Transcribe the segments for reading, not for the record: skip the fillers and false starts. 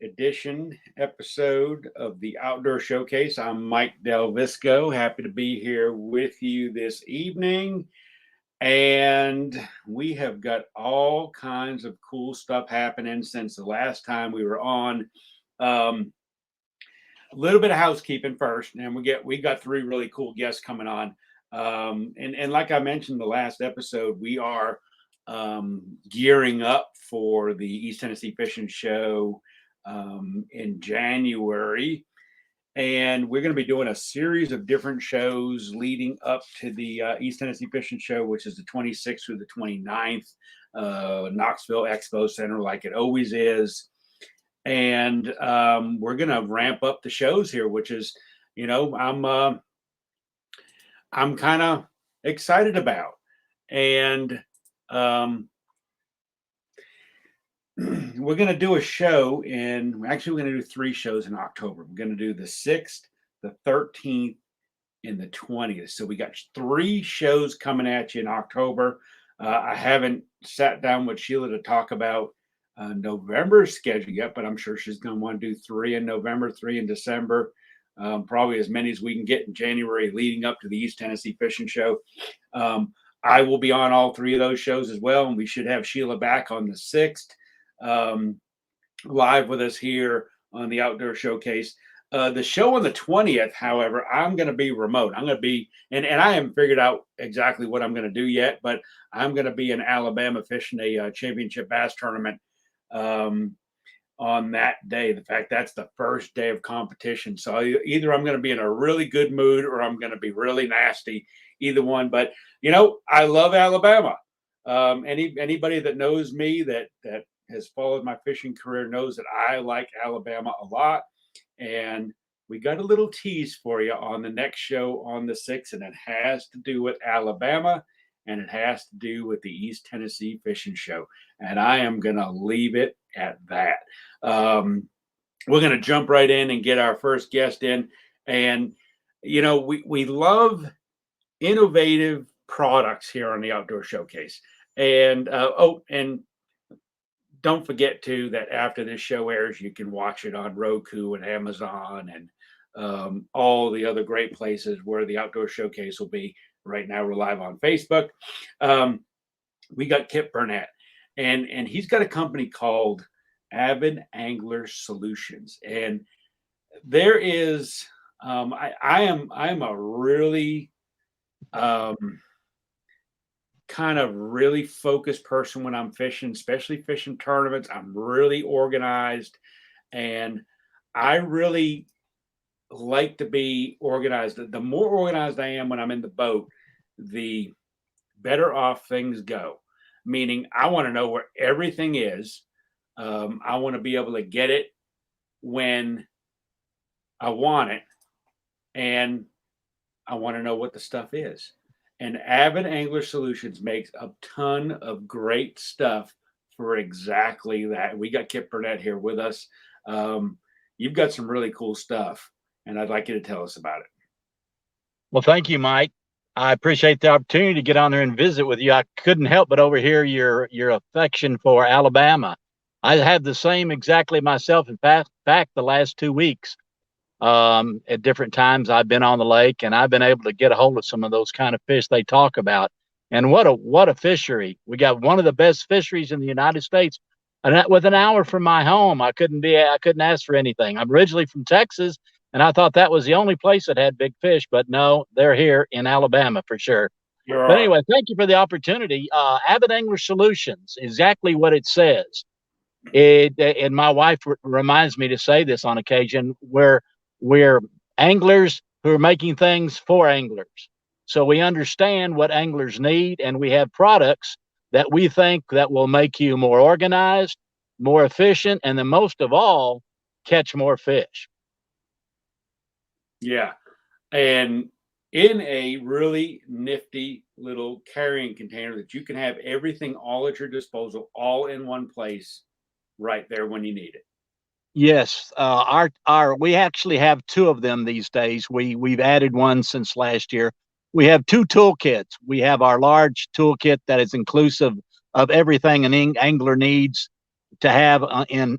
edition episode of the Outdoor Showcase. I'm Mike DelVisco. Happy to be here with you this evening. And we have got all kinds of cool stuff happening since the last time we were on. A little bit of housekeeping first, and we got three really cool guests coming on. And like I mentioned the last episode, we are gearing up for the East Tennessee Fishing Show in January. And we're going to be doing a series of different shows leading up to the East Tennessee Fishing Show, which is the 26th through the 29th, Knoxville Expo Center, like it always is. And we're going to ramp up the shows here, which is, I'm kind of excited about. And we're going to do a show we're going to do three shows in October. We're going to do the 6th, the 13th, and the 20th. So we got three shows coming at you in October. I haven't sat down with Sheila to talk about November's schedule yet, but I'm sure she's going to want to do 3 in November, 3 in December, probably as many as we can get in January leading up to the East Tennessee Fishing Show. I will be on all three of those shows as well, and we should have Sheila back on the 6th. Live with us here on the Outdoor Showcase. The show on the 20th, however, I'm going to be remote. I'm going to be, and I haven't figured out exactly what I'm going to do yet, but I'm going to be in Alabama fishing a championship bass tournament on that day. In fact, that's the first day of competition. So either I'm going to be in a really good mood or I'm going to be really nasty, either one. But, I love Alabama. Anybody that knows me that has followed my fishing career knows that I like Alabama a lot. And we got a little tease for you on the next show on the 6th, and it has to do with Alabama, and it has to do with the East Tennessee Fishing Show. And I am going to leave it at that. We're going to jump right in and get our first guest in. And, we love innovative products here on the Outdoor Showcase. And, and don't forget, too, that after this show airs, you can watch it on Roku and Amazon and all the other great places where the Outdoor Showcase will be. Right now, we're live on Facebook. We got Kip Burnett, and he's got a company called Avid Angler Solutions. And there is, I'm a really kind of really focused person when I'm fishing, especially fishing tournaments. I'm really organized, and I really like to be organized. The more organized I am when I'm in the boat, the better off things go. Meaning, I want to know where everything is. I want to be able to get it when I want it, and I want to know what the stuff is. And Avid Angler Solutions makes a ton of great stuff for exactly that. We got Kip Burnett here with us. You've got some really cool stuff, and I'd like you to tell us about it. Well, thank you, Mike. I appreciate the opportunity to get on there and visit with you. I couldn't help but overhear your affection for Alabama. I have the same exactly myself. In fact, the last 2 weeks, at different times I've been on the lake, and I've been able to get a hold of some of those kind of fish they talk about. And what a fishery. We got one of the best fisheries in the United States. And with an hour from my home, I couldn't ask for anything. I'm originally from Texas, and I thought that was the only place that had big fish, but no, they're here in Alabama for sure. But anyway, thank you for the opportunity. Avid Angler Solutions, exactly what it says. And my wife reminds me to say this on occasion, we're anglers who are making things for anglers. So we understand what anglers need, and we have products that we think that will make you more organized, more efficient, and then most of all, catch more fish. Yeah. And in a really nifty little carrying container that you can have everything all at your disposal, all in one place right there when you need it. Yes, we actually have two of them these days. We've added one since last year. We have two toolkits. We have our large toolkit that is inclusive of everything an angler needs to have in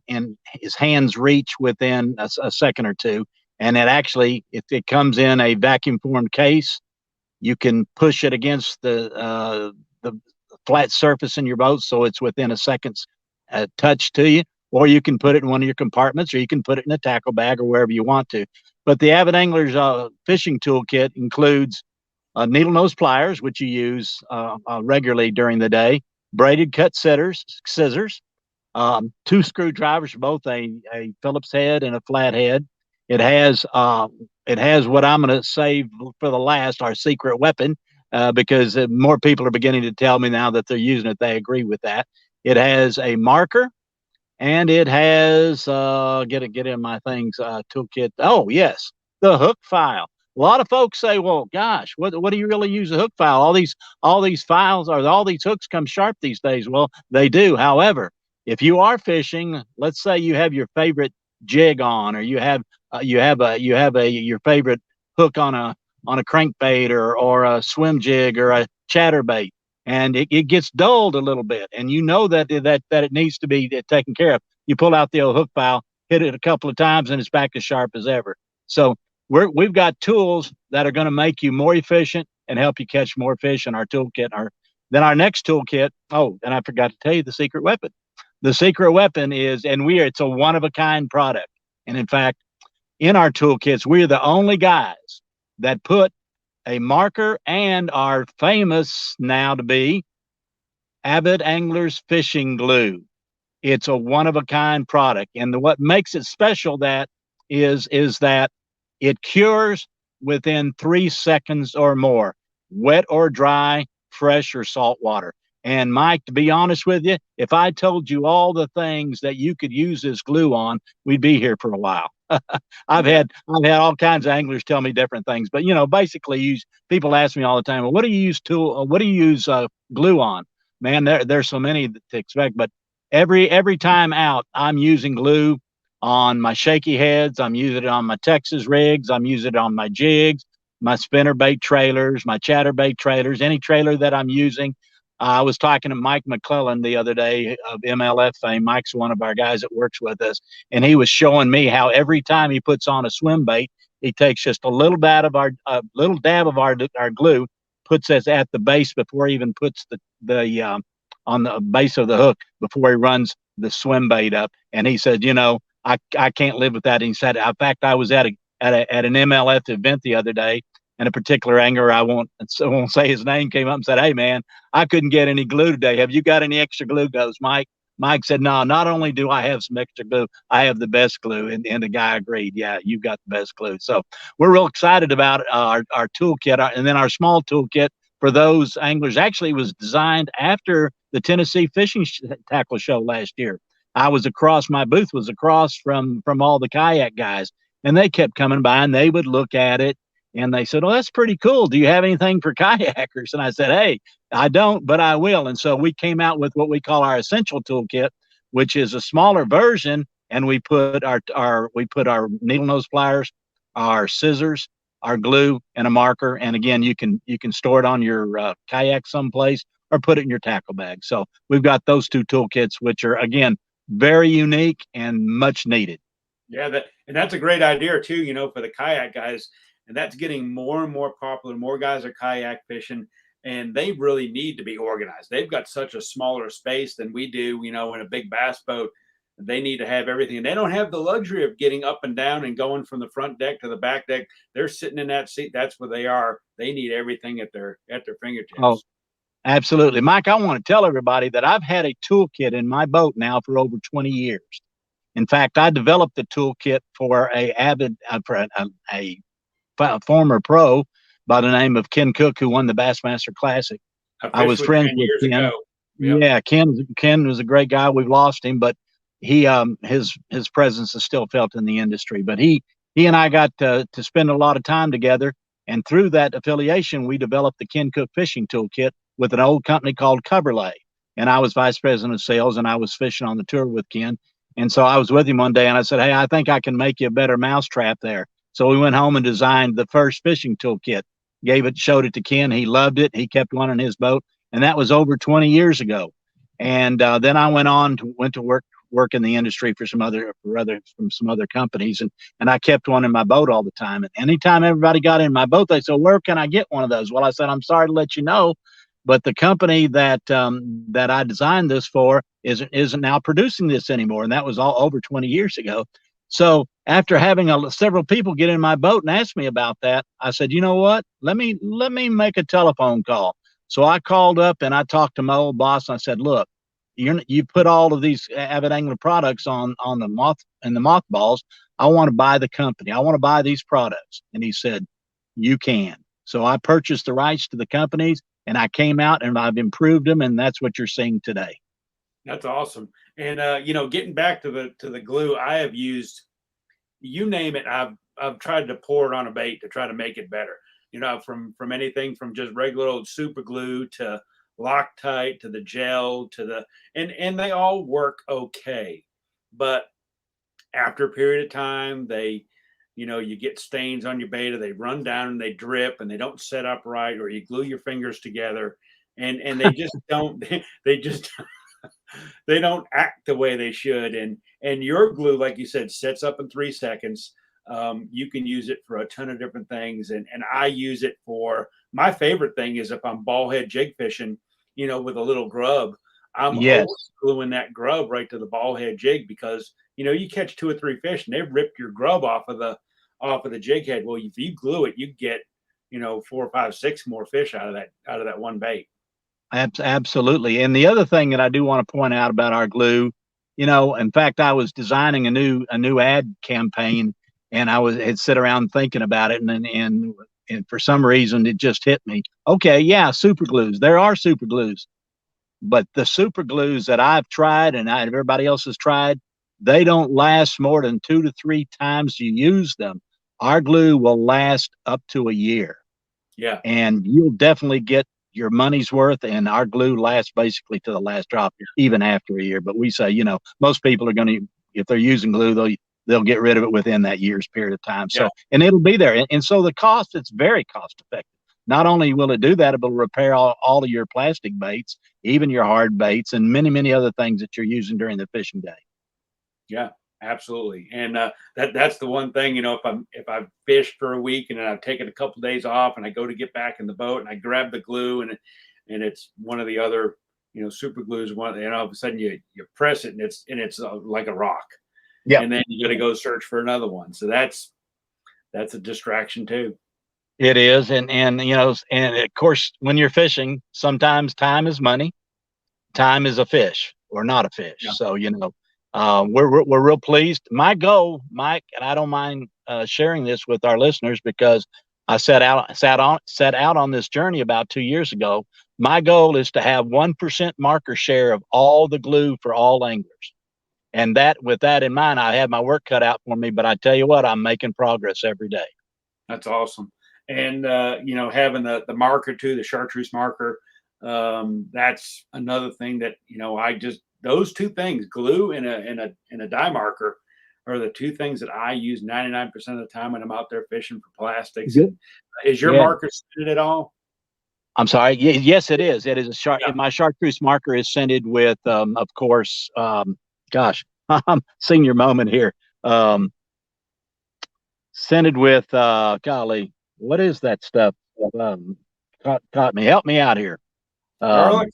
his hand's reach within a second or two. And it actually, it comes in a vacuum formed case. You can push it against the flat surface in your boat, so it's within a second's touch to you. Or you can put it in one of your compartments, or you can put it in a tackle bag or wherever you want to. But the Avid Angler's fishing toolkit includes needle nose pliers, which you use regularly during the day, braided cut scissors, two screwdrivers, both a Phillips head and a flat head. It has what I'm going to save for the last, our secret weapon, because more people are beginning to tell me now that they're using it. They agree with that. It has a marker, and it has get in my things toolkit. Oh yes, the hook file. A lot of folks say, "Well, gosh, what do you really use a hook file? All these files or all these hooks come sharp these days." Well, they do. However, if you are fishing, let's say you have your favorite jig on, or you have your favorite hook on a crankbait or a swim jig or a chatterbait, and it gets dulled a little bit, and you know that it needs to be taken care of. You pull out the old hook file, hit it a couple of times, and it's back as sharp as ever. So we've got tools that are going to make you more efficient and help you catch more fish in our toolkit. Then our next toolkit. Oh, and I forgot to tell you the secret weapon. The secret weapon is, it's a one of a kind product. And in fact, in our toolkits, we're the only guys that put a marker and our famous now to be Avid Anglers fishing glue. It's a one of a kind product. And what makes it special is that it cures within 3 seconds or more, wet or dry, fresh or salt water. And Mike, to be honest with you, if I told you all the things that you could use this glue on, we'd be here for a while. I've had all kinds of anglers tell me different things, but basically, people ask me all the time, well, what do you use glue on? Man, there's so many to expect, but every time out, I'm using glue on my shaky heads. I'm using it on my Texas rigs. I'm using it on my jigs, my spinnerbait trailers, my chatterbait trailers, any trailer that I'm using. I was talking to Mike McClellan the other day of MLF fame. Mike's one of our guys that works with us, and he was showing me how every time he puts on a swim bait, he takes just a little dab of our glue, puts us at the base before he even puts the on the base of the hook before he runs the swim bait up. And he said, I can't live with that. And he said, in fact, I was at an MLF event the other day, and a particular angler, I won't say his name, came up and said, "Hey man, I couldn't get any glue today. Have you got any extra glue?" Goes Mike. Mike said, "No, not only do I have some extra glue, I have the best glue." And the guy agreed, "Yeah, you've got the best glue." So we're real excited about our toolkit. And then our small toolkit for those anglers actually was designed after the Tennessee Fishing Tackle Show last year. My booth was across from all the kayak guys, and they kept coming by and they would look at it. And they said, "Oh, that's pretty cool. Do you have anything for kayakers?" And I said, "Hey, I don't, but I will." And so we came out with what we call our essential toolkit, which is a smaller version. And we put our needle nose pliers, our scissors, our glue, and a marker. And again, you can store it on your kayak someplace or put it in your tackle bag. So we've got those two toolkits, which are again very unique and much needed. Yeah, that's a great idea too. For the kayak guys. And that's getting more and more popular. More guys are kayak fishing, and they really need to be organized. They've got such a smaller space than we do, in a big bass boat. They need to have everything. And they don't have the luxury of getting up and down and going from the front deck to the back deck. They're sitting in that seat. That's where they are. They need everything at their fingertips. Oh, absolutely. Mike, I want to tell everybody that I've had a toolkit in my boat now for over 20 years. In fact, I developed the toolkit for a former pro by the name of Ken Cook, who won the Bassmaster Classic. I was friends with Ken. Yep. Yeah, Ken was a great guy. We've lost him, but he his presence is still felt in the industry. But he and I got to spend a lot of time together, and through that affiliation, we developed the Ken Cook fishing toolkit with an old company called Coverlay. And I was vice president of sales, and I was fishing on the tour with Ken. And so I was with him one day, and I said, "Hey, I think I can make you a better mousetrap there." So we went home and designed the first fishing toolkit, showed it to Ken. He loved it. He kept one in his boat. And that was over 20 years ago. And then I went to work work in the industry for some other companies, and I kept one in my boat all the time. And anytime everybody got in my boat, they said, "Where can I get one of those?" Well, I said, "I'm sorry to let you know, but the company that I designed this for isn't now producing this anymore." And that was all over 20 years ago. So after having several people get in my boat and ask me about that, I said, "You know what? Let me make a telephone call." So I called up and I talked to my old boss. And I said, "Look, you put all of these Avid Angler products on the mothballs. I want to buy the company. I want to buy these products." And he said, "You can." So I purchased the rights to the companies, and I came out and I've improved them, and that's what you're seeing today. That's awesome. And getting back to the glue, I have used, you name it. I've tried to pour it on a bait to try to make it better. From anything from just regular old super glue to Loctite to the gel to and they all work okay. But after a period of time, you get stains on your bait, or they run down and they drip and they don't set up right, or you glue your fingers together and they just don't, they just they don't act the way they should. And your glue, like you said, sets up in 3 seconds. You can use it for a ton of different things, and I use it for, my favorite thing is if I'm ball head jig fishing, with a little grub. I'm Yes. always gluing that grub right to the ball head jig, because you catch 2 or 3 fish and they've ripped your grub off of the jig head. Well, if you glue it, you get 4, 5, 6 more fish out of that one bait. Absolutely. And the other thing that I do want to point out about our glue, in fact, I was designing a new ad campaign, and had sit around thinking about it, and for some reason it just hit me. Okay, yeah, super glues. There are super glues, but the super glues that I've tried and everybody else has tried, they don't last more than 2 to 3 times you use them. Our glue will last up to a year. Yeah. And you'll definitely get your money's worth, and our glue lasts basically to the last drop, even after a year. But we say, most people are going to, if they're using glue, they'll get rid of it within that year's period of time. So, Yeah. and it'll be there. And so the cost, it's very cost effective. Not only will it do that, it will repair all of your plastic baits, even your hard baits, and many, many other things that you're using during the fishing day. Yeah, absolutely. And that's the one thing, if I've fished for a week and then I've taken a couple of days off and I go to get back in the boat and I grab the glue and it's one of the other, super glues, and all of a sudden you press it and it's like a rock. Yeah. And then you got to go search for another one. So that's a distraction too. It is. And of course, when you're fishing, sometimes time is money. Time is a fish or not a fish. Yeah. So, we're real pleased. My goal, Mike, and I don't mind sharing this with our listeners, because I set out on this journey about 2 years ago. My goal is to have 1% marker share of all the glue for all anglers. And with that in mind, I have my work cut out for me, but I tell you what, I'm making progress every day. That's awesome. And having the marker too, the chartreuse marker, that's another thing that those 2 things, glue and a dye marker, are the 2 things that I use 99% of the time when I'm out there fishing for plastics. Is your marker scented at all? I'm sorry. Yes, it is. It is Yeah. My chartreuse marker is scented with, of course, gosh, senior moment here. Scented with, golly, what is that stuff? Caught me. Help me out here. Garlic?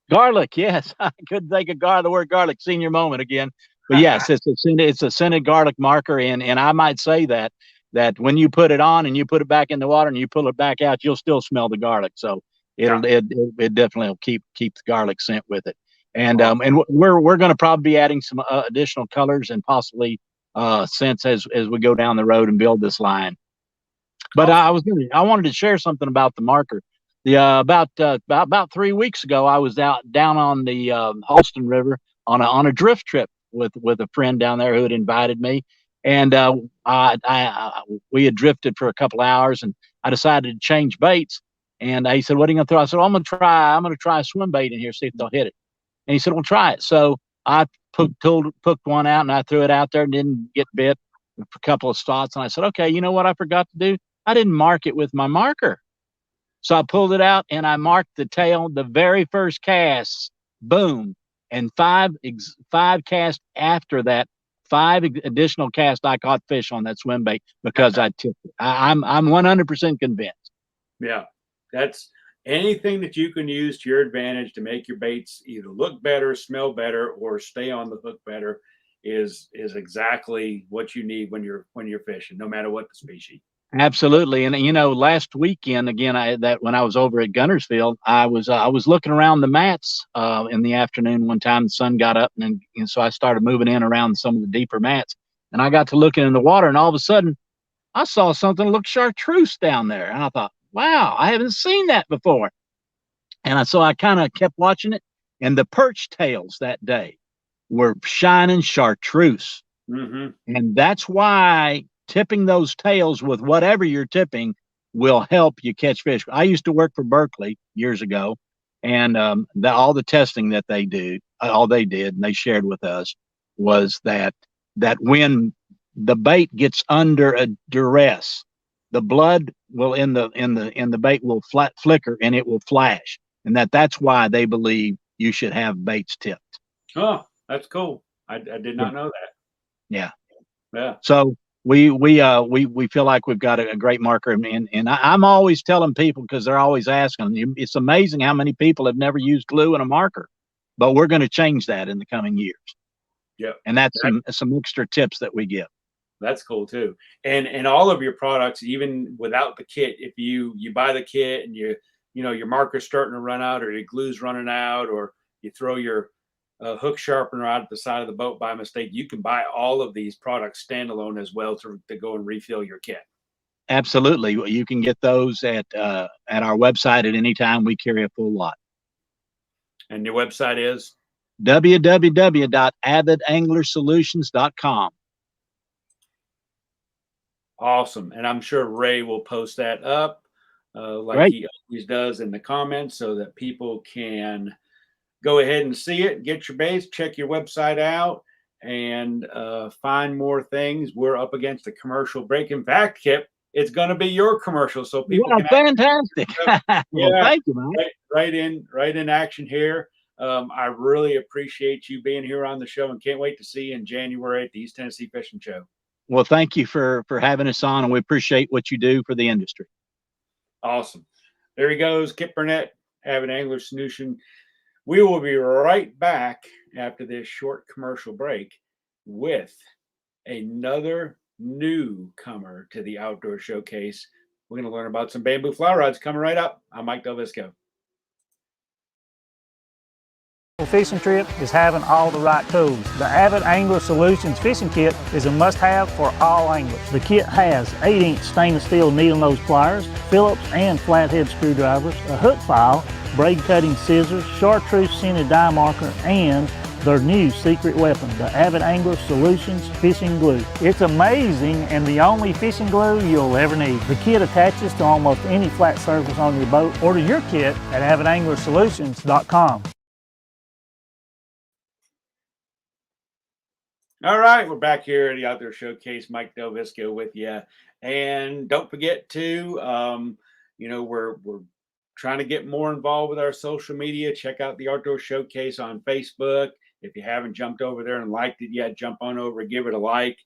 Garlic. Yes, I couldn't think of the word garlic. Senior moment again. But yes, it's a scented garlic marker, and I might say that when you put it on and you put it back in the water and you pull it back out, you'll still smell the garlic. So it definitely will keep the garlic scent with it. And and we're going to probably be adding some additional colors and possibly scents as we go down the road and build this line. But awesome. I wanted to share something about the marker. About 3 weeks ago, I was down on the Holston River on a drift trip with a friend down there who had invited me, and we had drifted for a couple hours, and I decided to change baits. And he said, "What are you gonna throw?" I said, "I'm gonna try a swim bait in here, see if they'll hit it." And he said, "Well, try it." So I hooked one out and I threw it out there and didn't get bit for a couple of spots. And I said, "Okay, you know what I forgot to do? I didn't mark it with my marker." So I pulled it out and I marked the tail, the very first cast, boom. and five casts after that, five additional casts, I caught fish on that swim bait because I tipped it. I'm 100% convinced. Yeah, that's anything that you can use to your advantage to make your baits either look better, smell better, or stay on the hook better is exactly what you need when you're fishing, no matter what the species. Absolutely. And last weekend again, when I was over at Gunnersville, I was looking around the mats in the afternoon one time. The sun got up, and so I started moving in around some of the deeper mats, and I got to looking in the water, and all of a sudden I saw something that looked chartreuse down there, and I thought, wow, I haven't seen that before. And so I kind of kept watching it, and the perch tails that day were shining chartreuse. Mm-hmm. And that's why tipping those tails with whatever you're tipping will help you catch fish. I used to work for Berkeley years ago, and all the testing that they do, all they did, and they shared with us, was that when the bait gets under a duress, the blood will in the bait will flicker and it will flash, and that's why they believe you should have baits tipped. Oh, that's cool. I did not know that. Yeah. Yeah. So we feel like we've got a great marker, and I'm always telling people, because they're always asking. It's amazing how many people have never used glue and a marker, but we're going to change that in the coming years. Yeah, and that's some extra tips that we give. That's cool too. And all of your products, even without the kit, if you buy the kit and your marker's starting to run out, or your glue's running out, or you throw your hook sharpener out at the side of the boat by mistake, you can buy all of these products standalone as well to go and refill your kit. Absolutely, you can get those at our website at any time. We carry a full lot. And your website is www.avidanglersolutions.com. Awesome. And I'm sure Ray will post that up like Great. he always does in the comments, so that people can go ahead and see it, get your base, check your website out, and find more things. We're up against a commercial break. In fact, Kip, it's going to be your commercial, so people can fantastic. Well, thank you, man. Right in action here. I really appreciate you being here on the show, and can't wait to see you in January at the East Tennessee Fishing Show. Well, thank you for having us on, and we appreciate what you do for the industry. Awesome. There he goes, Kip Burnett, Avid Angler Solutions. We will be right back after this short commercial break with another newcomer to the Outdoor Showcase. We're going to learn about some bamboo fly rods coming right up. I'm Mike DelVisco. Fishing trip is having all the right tools. The Avid Angler Solutions fishing kit is a must-have for all anglers. The kit has 8-inch stainless steel needle nose pliers, Phillips and flathead screwdrivers, a hook file, braid cutting scissors, chartreuse scented dye marker, and their new secret weapon, the Avid Angler Solutions fishing glue. It's amazing and the only fishing glue you'll ever need. The kit attaches to almost any flat surface on your boat. Order your kit at avidanglersolutions.com. All right, we're back here at the Outdoor Showcase. Mike DelVisco with you, and don't forget to, we're trying to get more involved with our social media. Check out the Outdoor Showcase on Facebook. If you haven't jumped over there and liked it yet, jump on over, give it a like.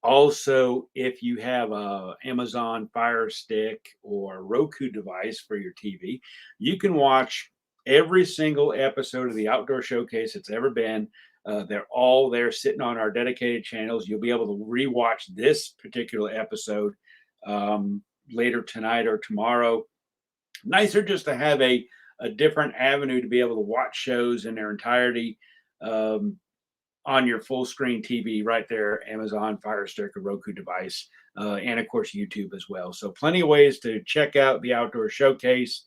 Also, if you have a Amazon Fire Stick or Roku device for your TV, you can watch every single episode of the Outdoor Showcase that's ever been. They're all there sitting on our dedicated channels. You'll be able to rewatch this particular episode later tonight or tomorrow. Nicer just to have a different avenue to be able to watch shows in their entirety on your full screen TV right there, Amazon Fire Stick or Roku device, and of course YouTube as well. So plenty of ways to check out the Outdoor Showcase.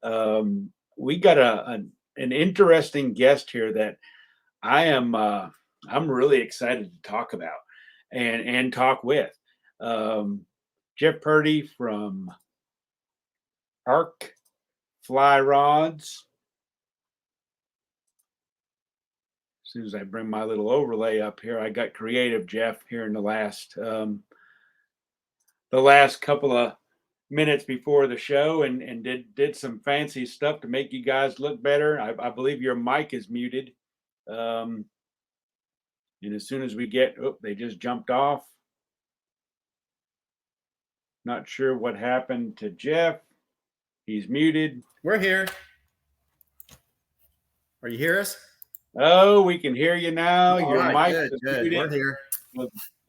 We got an interesting guest here that I'm really excited to talk about and talk with. Jeff Purdy from Arc Fly Rods. As soon as I bring my little overlay up here, I got creative, Jeff, here in the last couple of minutes before the show and did some fancy stuff to make you guys look better. I believe your mic is muted. And as soon as we get, oh, they just jumped off. Not sure what happened to Jeff. He's muted. We're here. Are you hear us? Oh, we can hear you now. All Your right, mic is muted. We're here.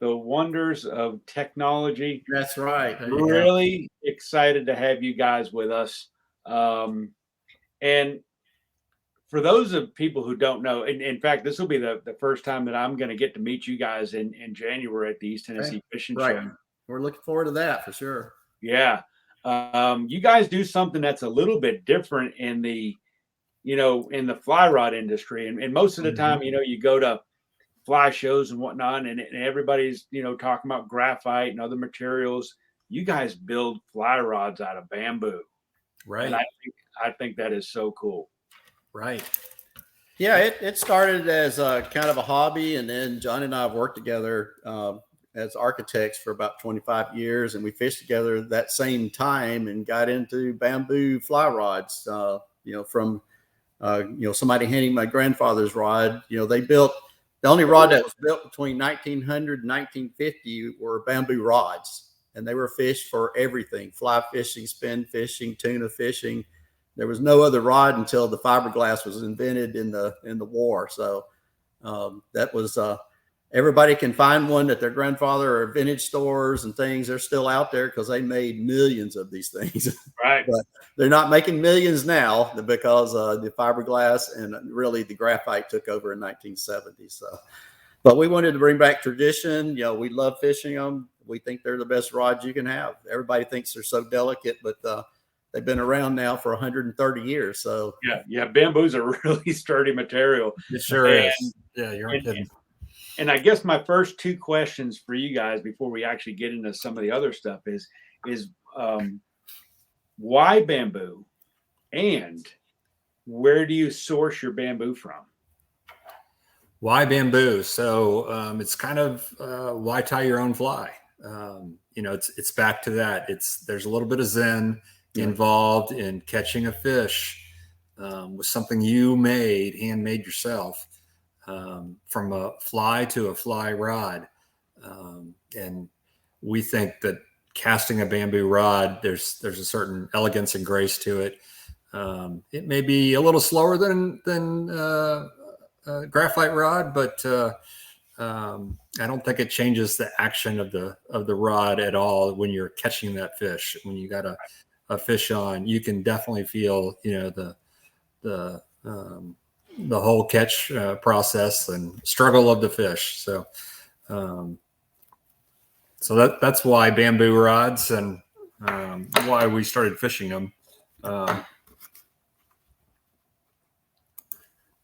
The wonders of technology. That's right. There you Really excited to have you guys with us. And for those of people who don't know, and in fact, this will be the first time that I'm going to get to meet you guys in January at the East Tennessee Fishing Show. We're looking forward to that for sure. Yeah. You guys do something that's a little bit different in the, in the fly rod industry. And most of the time, you go to fly shows and whatnot, and everybody's, talking about graphite and other materials. You guys build fly rods out of bamboo. Right. And I think that is so cool. Right. Yeah, it started as kind of a hobby, and then John and I have worked together as architects for about 25 years, and we fished together that same time and got into bamboo fly rods. From somebody handing my grandfather's rod. They built the only rod that was built between 1900 and 1950 were bamboo rods, and they were fished for everything: fly fishing, spin fishing, tuna fishing. There was no other rod until the fiberglass was invented in the war. So that was everybody can find one at their grandfather or vintage stores and things. They're still out there because they made millions of these things. Right. But they're not making millions now because the fiberglass and really the graphite took over in 1970. So, but we wanted to bring back tradition. We love fishing them. We think they're the best rods you can have. Everybody thinks they're so delicate, but they've been around now for 130 years. So yeah, bamboo's a really sturdy material. It sure is. Yeah, you're not kidding. And I guess my first two questions for you guys before we actually get into some of the other stuff is why bamboo, and where do you source your bamboo from? Why bamboo? So it's kind of why tie your own fly? It's back to that. There's a little bit of zen involved in catching a fish with something you handmade yourself, from a fly to a fly rod. And we think that casting a bamboo rod, there's a certain elegance and grace to it. It may be a little slower than graphite rod, but I don't think it changes the action of the rod at all when you're catching that fish. When you got a fish on, you can definitely feel the whole catch process and struggle of the fish. So that's why bamboo rods, and why we started fishing them.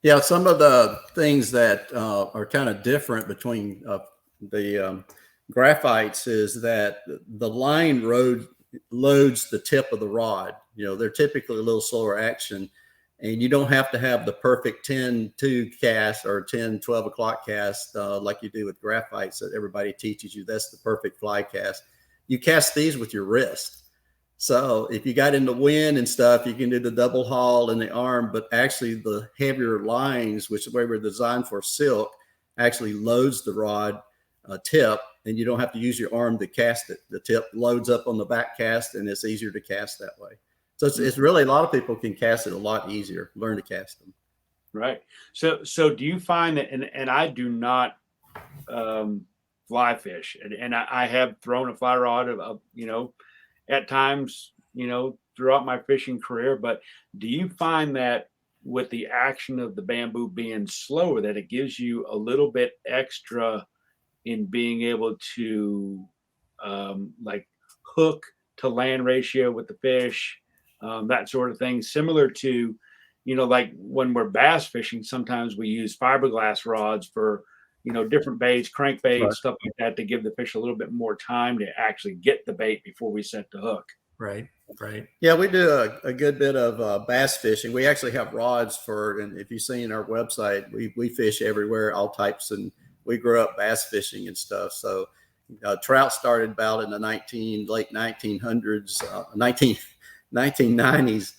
Yeah, some of the things that are kind of different between the graphites is that the line loads the tip of the rod. They're typically a little slower action, and you don't have to have the perfect 10-2 cast or 10-12 o'clock cast like you do with graphites that everybody teaches you. That's the perfect fly cast. You cast these with your wrist. So if you got into wind and stuff, you can do the double haul in the arm, but actually the heavier lines, which is where we're designed for silk, actually loads the rod tip, and you don't have to use your arm to cast it. The tip loads up on the back cast, and it's easier to cast that way. So it's really, a lot of people can cast it a lot easier, learn to cast them. Right. So do you find that, and I do not fly fish, and I have thrown a fly rod at times, throughout my fishing career, but do you find that with the action of the bamboo being slower, that it gives you a little bit extra in being able to like hook to land ratio with the fish, that sort of thing, similar to, like when we're bass fishing, sometimes we use fiberglass rods for, different baits, crankbaits, right, stuff like that, to give the fish a little bit more time to actually get the bait before we set the hook. Right. Yeah, we do a good bit of bass fishing. We actually have rods and if you've seen our website, we fish everywhere, all types, and we grew up bass fishing and stuff. So Trout started about in the late 1900s, 1990s,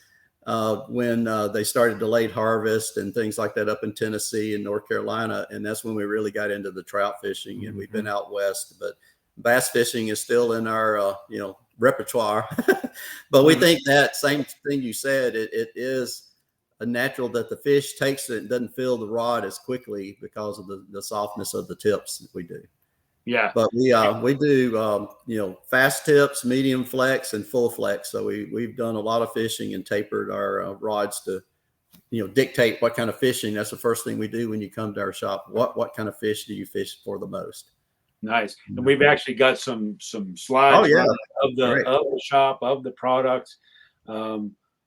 when they started delayed harvest and things like that up in Tennessee and North Carolina. And that's when we really got into the trout fishing, and we've been out west, but bass fishing is still in our, repertoire. But we think that same thing you said, it is a natural that the fish takes it and doesn't feel the rod as quickly because of the softness of the tips that we do. Yeah. But we do, fast tips, medium flex, and full flex. So we've done a lot of fishing and tapered our rods to, dictate what kind of fishing. That's the first thing we do when you come to our shop. What kind of fish do you fish for the most? Nice. And we've actually got some slides of the shop, of the products.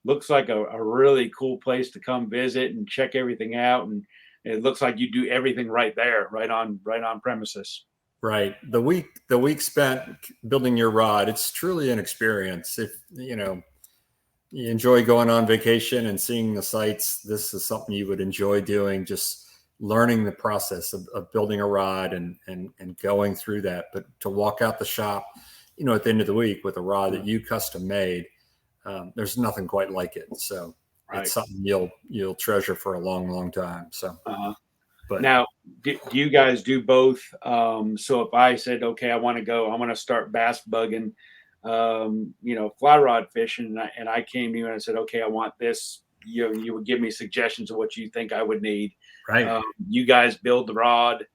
Looks like a really cool place to come visit and check everything out. And it looks like you do everything right there, right on premises. Right. The week spent building your rod, it's truly an experience. If you enjoy going on vacation and seeing the sights, this is something you would enjoy doing, just learning the process of building a rod and going through that. But to walk out the shop, at the end of the week with a rod that you custom made, there's nothing quite like it. So it's something you'll treasure for a long, long time. So, but now, do you guys do both? So if I said, okay, I want to start bass bugging, fly rod fishing, and I came to you and I said, okay, I want this, you would give me suggestions of what you think I would need. Right. You guys build the rod.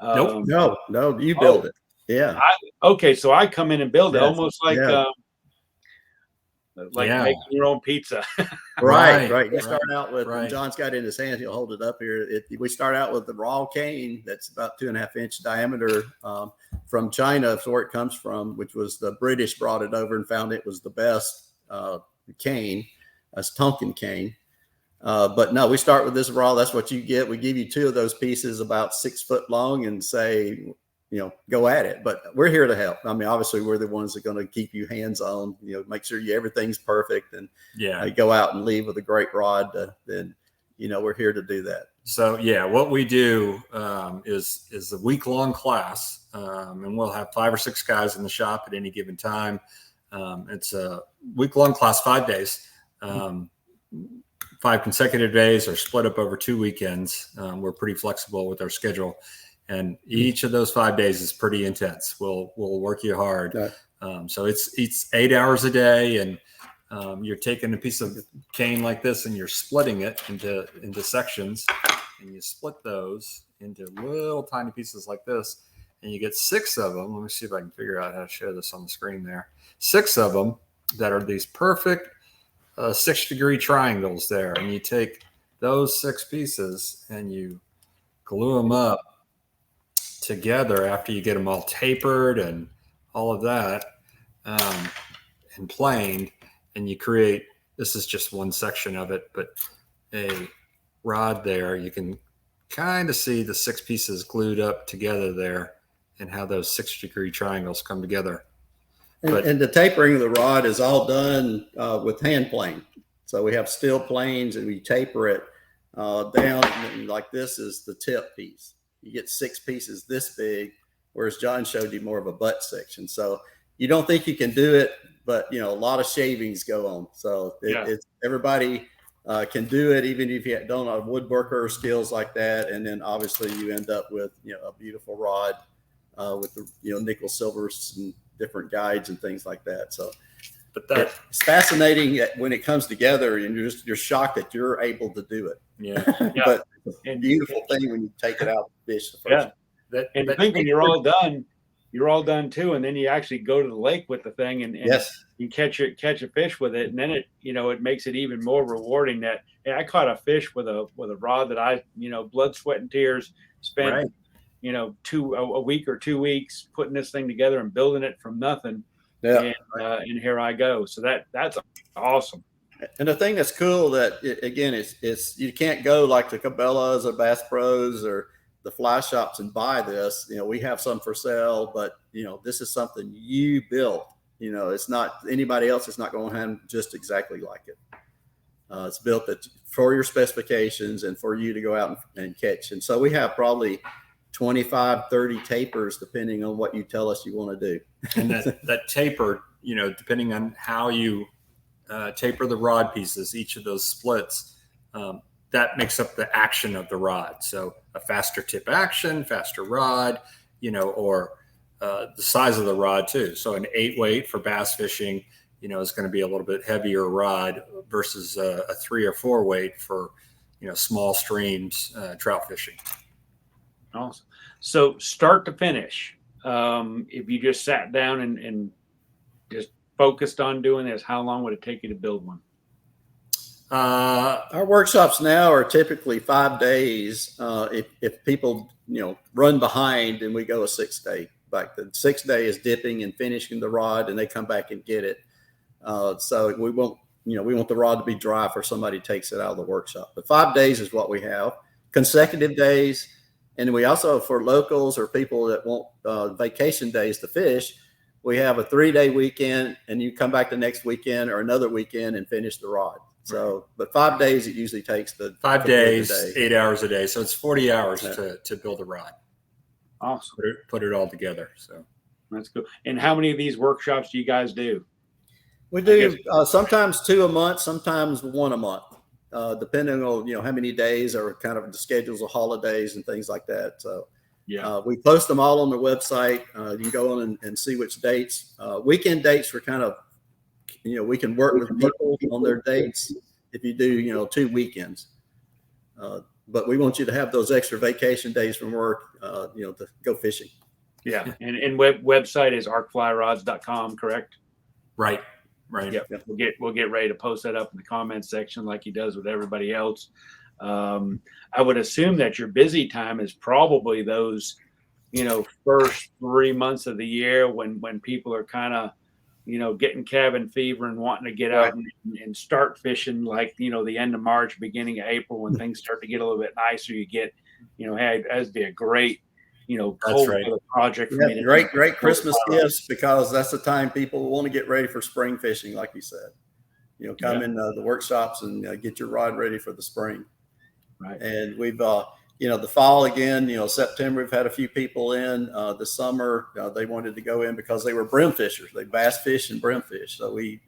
No, you build it. Yeah. Okay. So I come in and build it, almost like, making your own pizza. Right. You start out with, when John's got it in his hand, he'll hold it up here. We start out with the raw cane that's about 2.5 inch diameter, from China. That's where it comes from, which was the British brought it over and found it was the best cane, as Tungsten cane. But no, we start with this raw. That's what you get. We give you 2 of those pieces about 6 foot long and say, go at it. But we're here to help. I mean, obviously we're the ones that are going to keep you hands on, make sure everything's perfect, and go out and leave with a great rod. Then, we're here to do that. So what we do is a week-long class, and we'll have 5 or 6 guys in the shop at any given time. It's a week-long class, 5 days. 5 consecutive days are split up over 2 weekends. We're pretty flexible with our schedule, and each of those 5 days is pretty intense. We'll work you hard. So it's 8 hours a day, and you're taking a piece of cane like this and you're splitting it into sections, and you split those into little tiny pieces like this, and you get 6 of them. Let me see if I can figure out how to share this on the screen there. 6 of them that are these perfect 6-degree triangles there, and you take those 6 pieces and you glue them up together after you get them all tapered and all of that, and planed, and you create, this is just one section of it, but a rod there. You can kind of see the 6 pieces glued up together there and how those 6-degree triangles come together. And the tapering of the rod is all done with hand plane. So we have steel planes, and we taper it down, and like this is the tip piece. You get 6 pieces this big, whereas John showed you more of a butt section. So you don't think you can do it, but a lot of shavings go on. So it's everybody can do it, even if you don't have woodworker skills like that. And then obviously you end up with a beautiful rod with the nickel, silvers, and different guides and things like that. So, but it's fascinating when it comes together, and you're shocked that you're able to do it. But it's a beautiful thing when you take it out and fish the first. And think when you're all done too, and then you actually go to the lake with the thing, and you catch a fish with it, and then it makes it even more rewarding. That I caught a fish with a rod that I blood, sweat, and tears spent a week or 2 weeks putting this thing together and building it from nothing. And here I go. So that's awesome. And the thing that's cool that again is you can't go like the Cabela's or Bass Pros or the fly shops and buy this. We have some for sale, but this is something you built. It's not anybody else. It's not going to have just exactly like it. It's built for your specifications and for you to go out and catch. And so we have probably 25, 30 tapers, depending on what you tell us you want to do. And that taper, depending on how you taper the rod pieces, each of those splits, that makes up the action of the rod. So a faster tip action, faster rod, or the size of the rod too. So an 8-weight for bass fishing, is going to be a little bit heavier rod versus a 3 or 4-weight for, small streams, trout fishing. Awesome. So start to finish, if you just sat down and just focused on doing this, how long would it take you to build one? Our workshops now are typically 5 days. If people, run behind, and we go a 6-day. Like the 6th day is dipping and finishing the rod, and they come back and get it. So we won't, we want the rod to be dry for somebody takes it out of the workshop. But 5 days is what we have, consecutive days. And we also, for locals or people that want vacation days to fish, we have a 3-day weekend, and you come back the next weekend or another weekend and finish the rod. So, but 5 days it usually takes. 5 days, 8 hours a day. So it's 40 hours to build a rod. Awesome. Put it all together. So that's cool. And how many of these workshops do you guys do? We do sometimes 2 a month, sometimes 1 a month, depending on, how many days or kind of the schedules of holidays and things like that. So yeah, we post them all on the website. You can go on and see which dates. Weekend dates for kind of, we can work with people on their dates if you do, 2 weekends. But we want you to have those extra vacation days from work, to go fishing. Yeah. And website is arcflyrods.com, correct? Right. Yep. We'll get ready to post that up in the comments section like he does with everybody else. I would assume that your busy time is probably those, first 3 months of the year when people are kind of, getting cabin fever and wanting to get out and start fishing, like, the end of March, beginning of April, when things start to get a little bit nicer. You get, hey, that'd be a great, cold weather project for me to great Christmas gifts, because that's the time people want to get ready for spring fishing, like you said. Come in the workshops and get your rod ready for the spring. Right. And we've the fall again, September, we've had a few people in. The summer, they wanted to go in because they were brim fishers. They bass fish and brim fish. So we,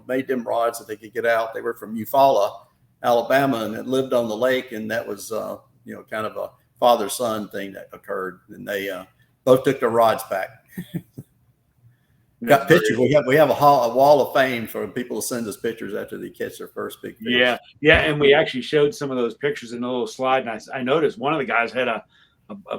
made them rods that they could get out. They were from Eufaula, Alabama, and had lived on the lake. And that was, kind of a father-son thing that occurred. And they both took their rods back. Got pictures. We have a wall of fame for people to send us pictures after they catch their first big fish. Yeah, and we actually showed some of those pictures in a little slide, and I noticed one of the guys had a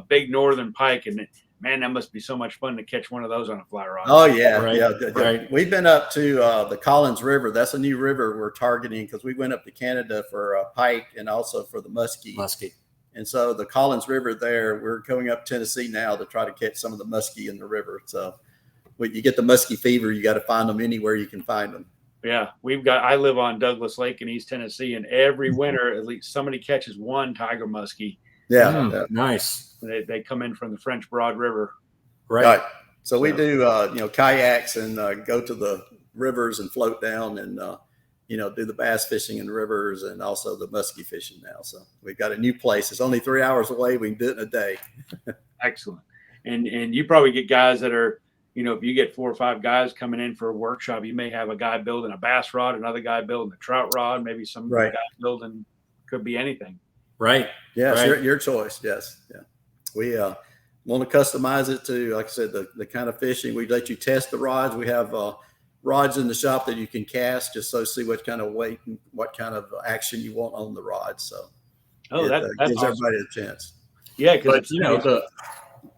big northern pike, and man, that must be so much fun to catch one of those on a fly rod. Oh yeah, right. We've been up to the Collins River. That's a new river we're targeting because we went up to Canada for pike and also for the muskie. And so the Collins River there, we're going up Tennessee now to try to catch some of the muskie in the river. So when you get the muskie fever, you got to find them anywhere you can find them. Yeah, I live on Douglas Lake in East Tennessee, and every winter at least somebody catches one tiger muskie. Yeah, nice. They come in from the French Broad River. Right. So we do kayaks and go to the rivers and float down and do the bass fishing in rivers and also the muskie fishing now. So we've got a new place. It's only 3 hours away. We can do it in a day. Excellent. And you probably get guys that are, if you get 4 or 5 guys coming in for a workshop, you may have a guy building a bass rod, another guy building a trout rod, maybe some guy building, could be anything. Right. Yes, right. Your choice. Yes. Yeah. We want to customize it to, like I said, the kind of fishing. We let you test the rods. We have rods in the shop that you can cast just so see what kind of weight and what kind of action you want on the rod. So that gives awesome. Everybody a chance. Yeah, because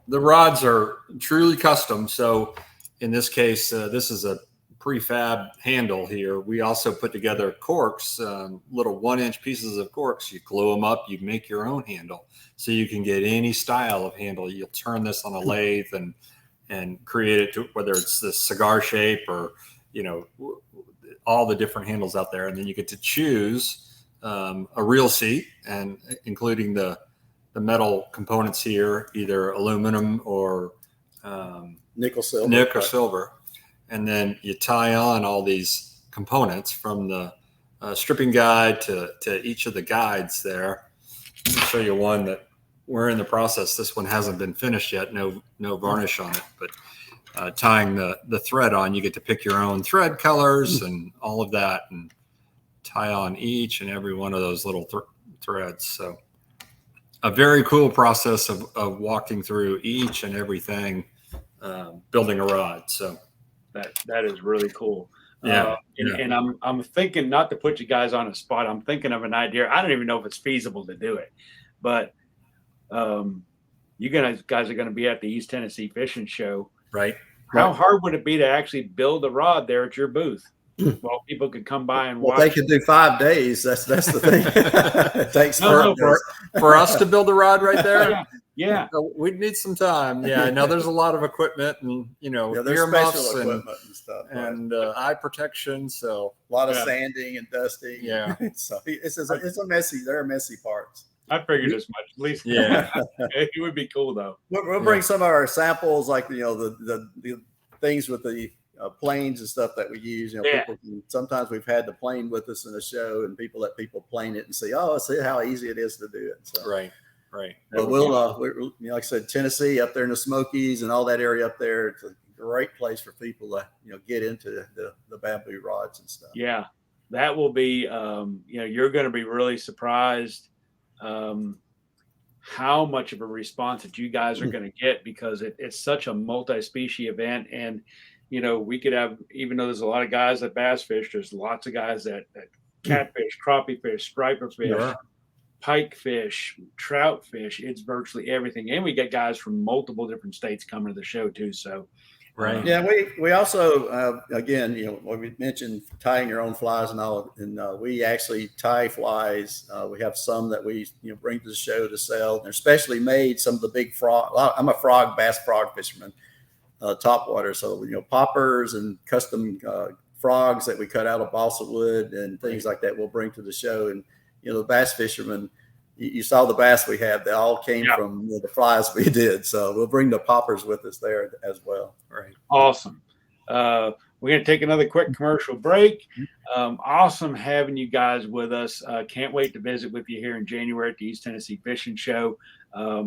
the rods are truly custom. So in this case, this is a prefab handle here. We also put together corks, little 1-inch pieces of corks. You glue them up, you make your own handle. So you can get any style of handle. You'll turn this on a lathe and create it to whether it's the cigar shape or, all the different handles out there. And then you get to choose a reel seat, and including the metal components here, either aluminum or nickel silver. And then you tie on all these components from the stripping guide to each of the guides there. I'll show you one that we're in the process. This one hasn't been finished yet. No varnish on it, but tying the thread on, you get to pick your own thread colors and all of that, and tie on each and every one of those little threads. So a very cool process of walking through each and everything, building a rod. So that is really cool. Yeah. And I'm thinking, not to put you guys on a spot, I'm thinking of an idea. I don't even know if it's feasible to do it, but you guys are going to be at the East Tennessee Fishing Show, right? How hard would it be to actually build a rod there at your booth? Well, people could come by and watch. They could do 5 days. That's the thing. It takes for us to build a rod right there. Yeah. We'd need some time. Yeah, I know there's a lot of equipment and earmuffs and stuff, and eye protection. So a lot of sanding and dusting. Yeah. So it's a messy. There are messy parts. I figured as much. At least, it would be cool though. We'll bring some of our samples, like the things with the planes and stuff that we use. Sometimes we've had the plane with us in the show, and let people plane it and see how easy it is to do it. So. Right. But we'll like I said, Tennessee, up there in the Smokies and all that area up there, it's a great place for people to get into the bamboo rods and stuff. Yeah, that will be. You're going to be really surprised how much of a response that you guys are going to get, because it's such a multi-species event. And we could have, even though there's a lot of guys that bass fish, there's lots of guys that catfish, crappie fish, striper fish. Yeah. Pike fish, trout fish, it's virtually everything. And we get guys from multiple different states coming to the show too. So, right. Yeah. We also, again, when we mentioned tying your own flies and all, and we actually tie flies. We have some that we, bring to the show to sell. They're specially made, some of the big frog. I'm a bass frog fisherman, topwater. So, poppers and custom frogs that we cut out of balsa wood and things like that we'll bring to the show. And, the bass fishermen, you saw the bass we had, they all came from the flies we did. So we'll bring the poppers with us there as well. Right. Awesome. We're going to take another quick commercial break. Awesome having you guys with us. Can't wait to visit with you here in January at the East Tennessee Fishing Show.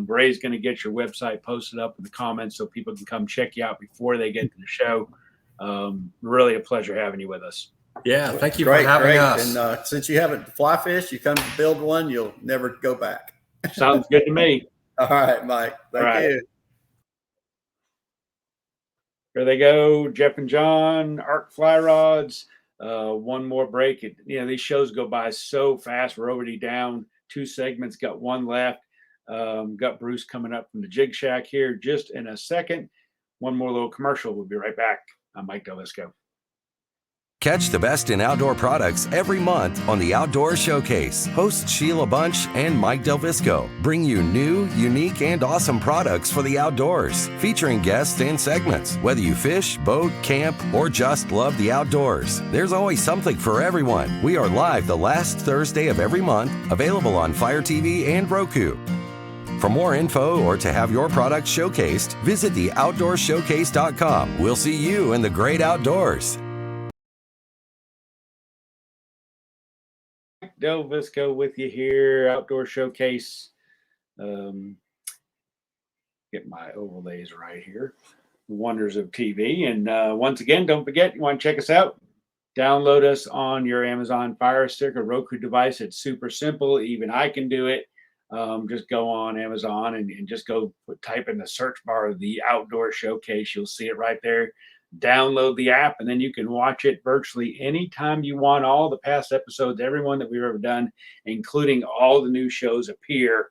Ray's going to get your website posted up in the comments so people can come check you out before they get to the show. Really a pleasure having you with us. Yeah, thank you for having us. And since you haven't fly fished, you come to build one, you'll never go back. Sounds good to me. All right, Mike. Thank you. Here they go, Jeff and John, Arc Fly Rods. One more break. These shows go by so fast. We're already down 2 segments, got 1 left. Got Bruce coming up from the Jig Shack here just in a second. One more little commercial. We'll be right back. I'm Mike DelVisco. Catch the best in outdoor products every month on the Outdoor Showcase. Hosts Sheila Bunch and Mike DelVisco bring you new, unique, and awesome products for the outdoors, featuring guests and segments. Whether you fish, boat, camp, or just love the outdoors, there's always something for everyone. We are live the last Thursday of every month, available on Fire TV and Roku. For more info or to have your products showcased, visit theoutdoorshowcase.com. We'll see you in the great outdoors. DelVisco with you here, Outdoor Showcase. Get my overlays right here. The wonders of TV. And once again, don't forget, you want to check us out. Download us on your Amazon Fire Stick or Roku device. It's super simple. Even I can do it. Just go on Amazon and just type in the search bar of the Outdoor Showcase. You'll see it right there. Download the app, and then you can watch it virtually anytime you want. All the past episodes, everyone that we've ever done, including all the new shows, appear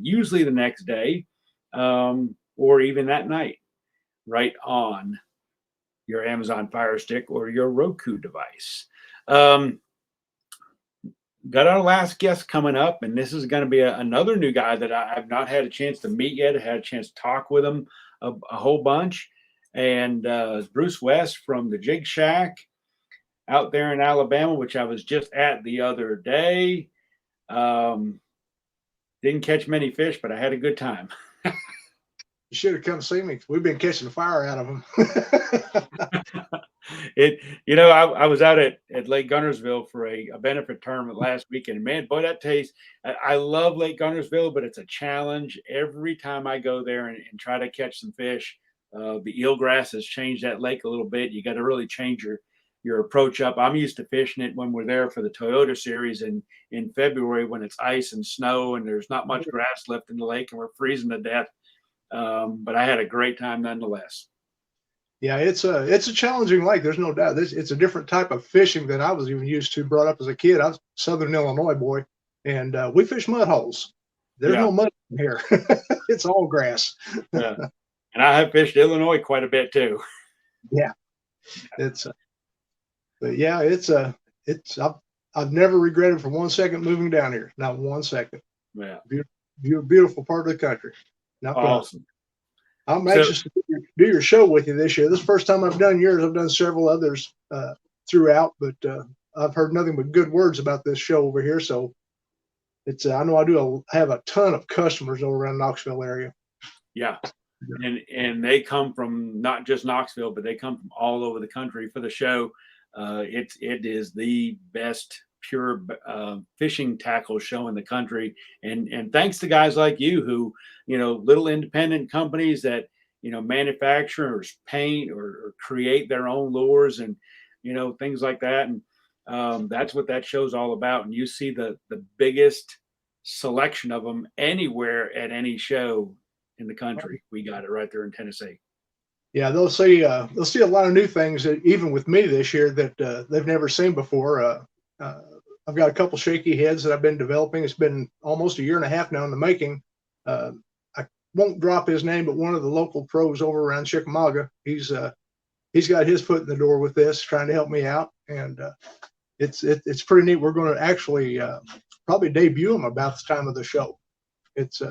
usually the next day or even that night, right on your Amazon Fire Stick or your Roku device. Got our last guest coming up, and this is going to be another new guy that I've not had a chance to meet yet. I had a chance to talk with him a whole bunch. And Bruce West from the Jig Shack out there in Alabama, which I was just at the other day. Didn't catch many fish, but I had a good time. You should have come see me. We've been catching the fire out of them. I was out at Lake Gunnersville for a benefit tournament last weekend. And man, boy, that tastes. I love Lake Gunnersville, but it's a challenge every time I go there and try to catch some fish. The eelgrass has changed that lake a little bit. You got to really change your approach up. I'm used to fishing it when we're there for the Toyota series in February when it's ice and snow and there's not much grass left in the lake and we're freezing to death. But I had a great time nonetheless. Yeah, it's a challenging lake. There's no doubt. It's a different type of fishing than I was even used to. Brought up as a kid. I was a Southern Illinois boy, and we fish mud holes. There's no mud in here. It's all grass. Yeah. And I have fished Illinois quite a bit too. Yeah, but yeah, I've never regretted for 1 second moving down here. Not 1 second. Yeah, beautiful part of the country. Not awesome. I'm anxious to do your show with you this year. This is the first time I've done yours. I've done several others throughout, but I've heard nothing but good words about this show over here. So it's I know I have a ton of customers over around Knoxville area. Yeah. And they come from not just Knoxville, but they come from all over the country for the show. It is the best pure fishing tackle show in the country. And thanks to guys like you who, little independent companies that, manufacture or paint or create their own lures and, things like that. And that's what that show's all about. And you see the biggest selection of them anywhere at any show in the country. We got it right there in Tennessee. Yeah, they'll see a lot of new things that, even with me this year, that they've never seen before. I've got a couple shaky heads that I've been developing. It's been almost a year and a half now in the making. I won't drop his name, but one of the local pros over around Chickamauga, he's got his foot in the door with this, trying to help me out, and it's pretty neat. We're going to actually probably debut them about the time of the show. It's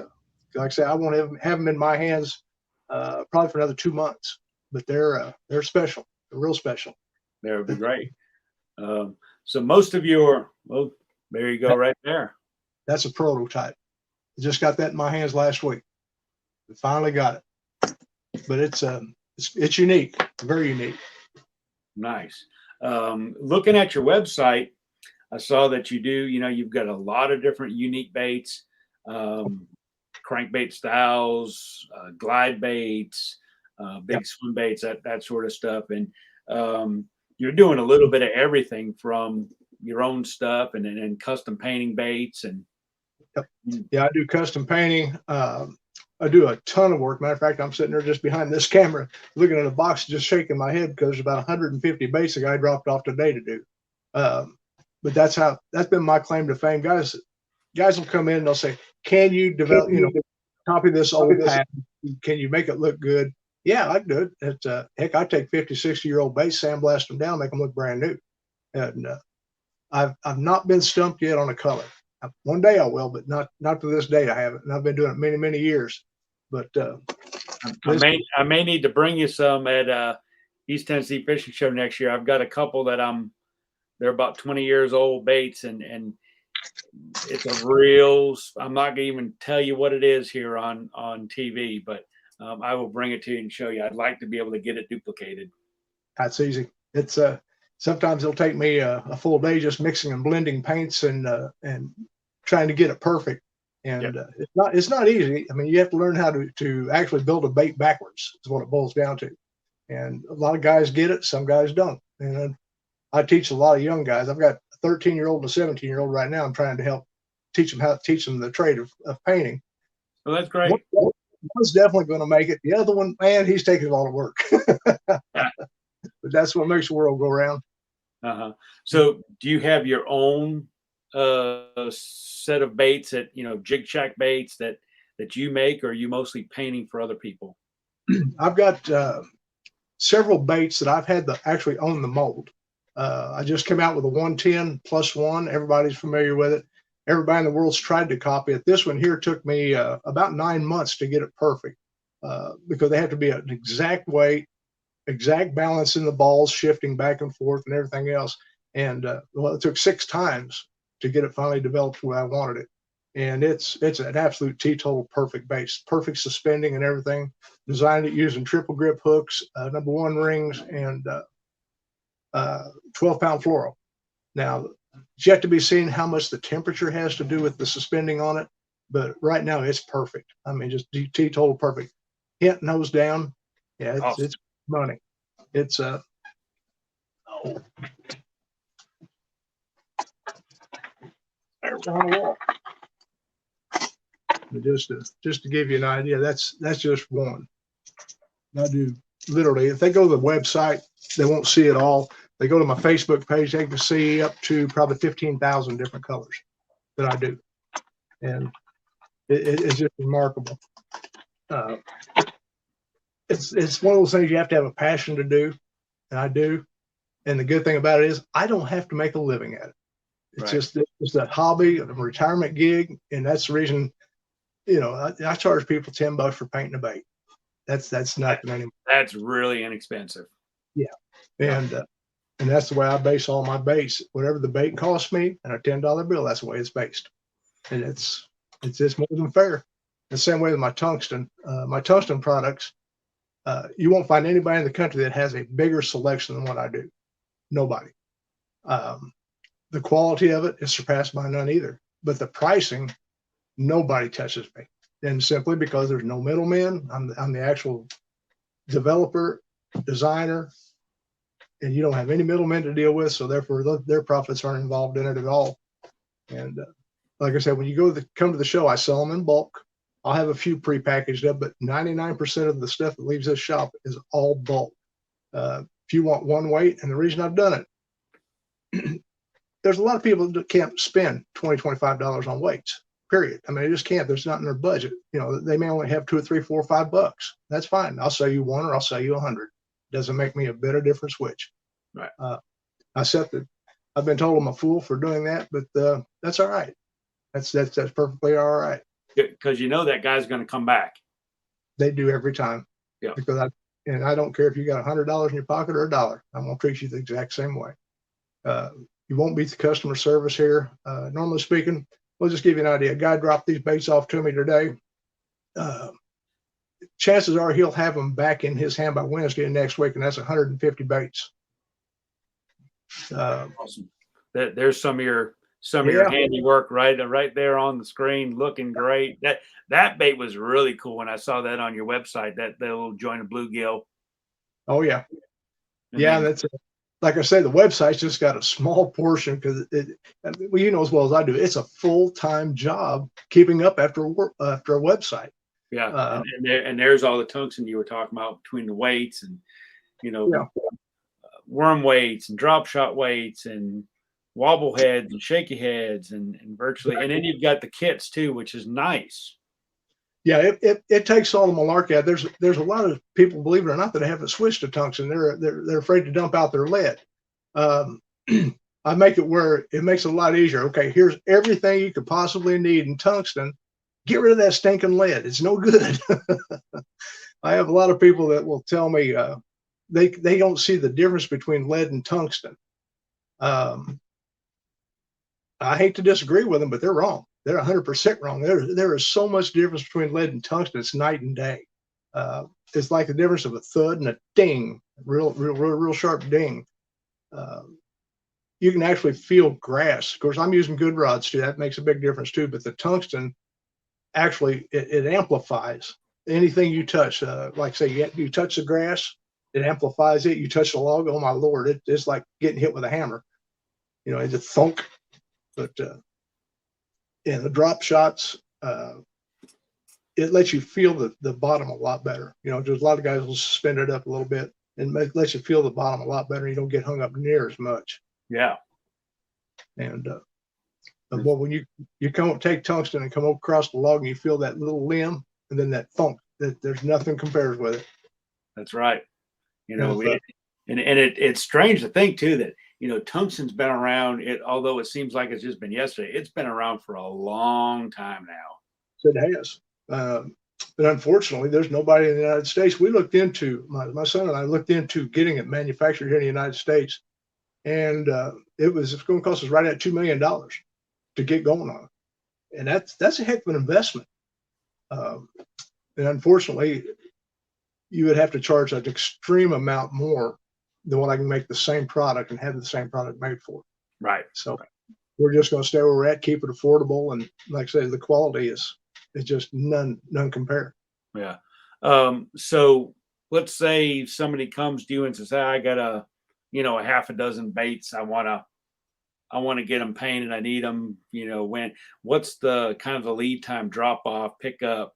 like I say, I won't have them in my hands probably for another 2 months, but they're special. They're real special. That would be great. So most of your, well, there you go, right there. That's a prototype. I just got that in my hands last week. We finally got it, but it's unique, very unique. Nice. Looking at your website, I saw that you do, you've got a lot of different unique baits, crankbait styles, glide baits, big swim baits, that sort of stuff. And you're doing a little bit of everything from your own stuff and custom painting baits. And yeah, I do custom painting. I do a ton of work. Matter of fact, I'm sitting there just behind this camera looking at a box, just shaking my head because there's about 150 baits the guy dropped off today to do. But that's been my claim to fame. Guys will come in and they'll say, can you develop, copy this old pattern? Can you make it look good? Yeah, I do it. Heck, I take 50, 60-year-old baits, sandblast them down, make them look brand new. And I've not been stumped yet on a color. One day I will, but not to this date I haven't. And I've been doing it many, many years. But I may need to bring you some at East Tennessee Fishing Show next year. I've got a couple that they're about 20 years old baits, and it's a real. I'm not gonna even tell you what it is here on TV, but I will bring it to you and show you. I'd like to be able to get it duplicated. That's easy. It's sometimes it'll take me a full day just mixing and blending paints and trying to get it perfect. And it's not easy. I mean, you have to learn how to actually build a bait backwards is what it boils down to. And a lot of guys get it, some guys don't. And I teach a lot of young guys. I've got a 13-year-old and a 17-year-old right now. I'm trying to help teach them the trade of painting. Well, that's great. One's definitely going to make it. The other one, man, he's taking a lot of work. But that's what makes the world go round. So do you have your own set of baits that, jig shack baits that you make, or are you mostly painting for other people? I've got several baits that I've had to actually own the mold. I just came out with a 110+1. Everybody's familiar with it. Everybody in the world's tried to copy it. This one here took me about 9 months to get it perfect because they have to be an exact weight, exact balance in the balls, shifting back and forth and everything else. And it took 6 times to get it finally developed the way I wanted it. and it's an absolute teetotal perfect base, perfect suspending and everything. Designed it using triple grip hooks, #1 rings, and 12-pound fluoro. Now, it's yet to be seen how much the temperature has to do with the suspending on it, but right now it's perfect. I mean, just teetotal perfect. Hint nose down. Yeah, Awesome. it's money. It's there's on the wall. But just to give you an idea, that's just one. I do literally, if they go to the website, they won't see it all. They go to my Facebook page, they can see up to probably 15,000 different colors that I do. And it's just remarkable. It's one of those things you have to have a passion to do, and I do. And the good thing about it is I don't have to make a living at it. It's just a hobby, a retirement gig, and that's the reason. You know, I charge people $10 for painting a bait. That's nothing anymore. That's really inexpensive. Yeah, and that's the way I base all my baits. Whatever the bait costs me, and a $10 bill, that's the way it's based. And it's just more than fair. The same way with my tungsten products. You won't find anybody in the country that has a bigger selection than what I do. Nobody. The quality of it is surpassed by none either. But the pricing, nobody touches me. And simply because there's no middlemen. I'm the actual developer, designer, and you don't have any middlemen to deal with. So therefore, their profits aren't involved in it at all. And like I said, when you come to the show, I sell them in bulk. I'll have a few prepackaged up, but 99% of the stuff that leaves this shop is all bulk. If you want one weight, and the reason I've done it, there's a lot of people that can't spend $20, $25 on weights, period. I mean, they just can't. There's not in their budget. You know, they may only have $2 or $3, $4, $5. That's fine. I'll sell you one or I'll sell you 100. Doesn't make me a bit of difference which. Right. I've been told I'm a fool for doing that, but that's all right. That's perfectly all right. Because you know that guy's going to come back. They do every time. Yeah. Because I don't care if you got $100 in your pocket or $1. I'm gonna treat you the exact same way. You won't beat the customer service here. Normally speaking, we'll just give you an idea. A guy dropped these baits off to me today. Chances are he'll have them back in his hand by Wednesday of next week, and that's 150 baits. Awesome. There's some of your handiwork right there on the screen, looking great. That bait was really cool when I saw that on your website. That little joint of bluegill. Oh yeah, that's it. Like I said, the website's just got a small portion because well, you know as well as I do, it's a full-time job keeping up after a website. Yeah, and there's all the tungsten you were talking about between the weights and worm weights and drop shot weights and wobble heads and shaky heads and virtually, and then you've got the kits too, which is nice. Yeah, it takes all the malarkey out. There's a lot of people, believe it or not, that haven't switched to tungsten. They're afraid to dump out their lead. I make it where it makes it a lot easier. Okay, here's everything you could possibly need in tungsten. Get rid of that stinking lead. It's no good. I have a lot of people that will tell me they don't see the difference between lead and tungsten. I hate to disagree with them, but they're wrong. They're 100% wrong. There is so much difference between lead and tungsten. It's night and day. It's like the difference of a thud and a ding, real sharp ding. You can actually feel grass. Of course, I'm using good rods too. That makes a big difference too. But the tungsten actually it amplifies anything you touch. Like say you touch the grass, it amplifies it. You touch the log, oh my Lord, it's like getting hit with a hammer. You know, it's a thunk. But and the drop shots, it lets you feel the bottom a lot better. You know, there's a lot of guys will suspend it up a little bit and lets you feel the bottom a lot better. You don't get hung up near as much. Yeah. And well, when you take tungsten and come across the log and you feel that little limb and then that thunk, there's nothing compares with it. That's right. You know, it's strange to think too that, you know, tungsten's been around. Although it seems like it's just been yesterday, it's been around for a long time now. It has. But unfortunately, there's nobody in the United States. We looked into, my son and I looked into getting it manufactured here in the United States. And it's going to cost us right at $2 million to get going on it. and that's a heck of an investment. And unfortunately, you would have to charge an extreme amount more than what I can make the same product and have the same product made for. Right. So we're just going to stay where we're at, keep it affordable, and like I said, the quality is just none compared. Yeah. So let's say somebody comes to you and says, "Hey, I got a half a dozen baits. I want to get them painted. I need them. What's the kind of the lead time, drop off, pick up?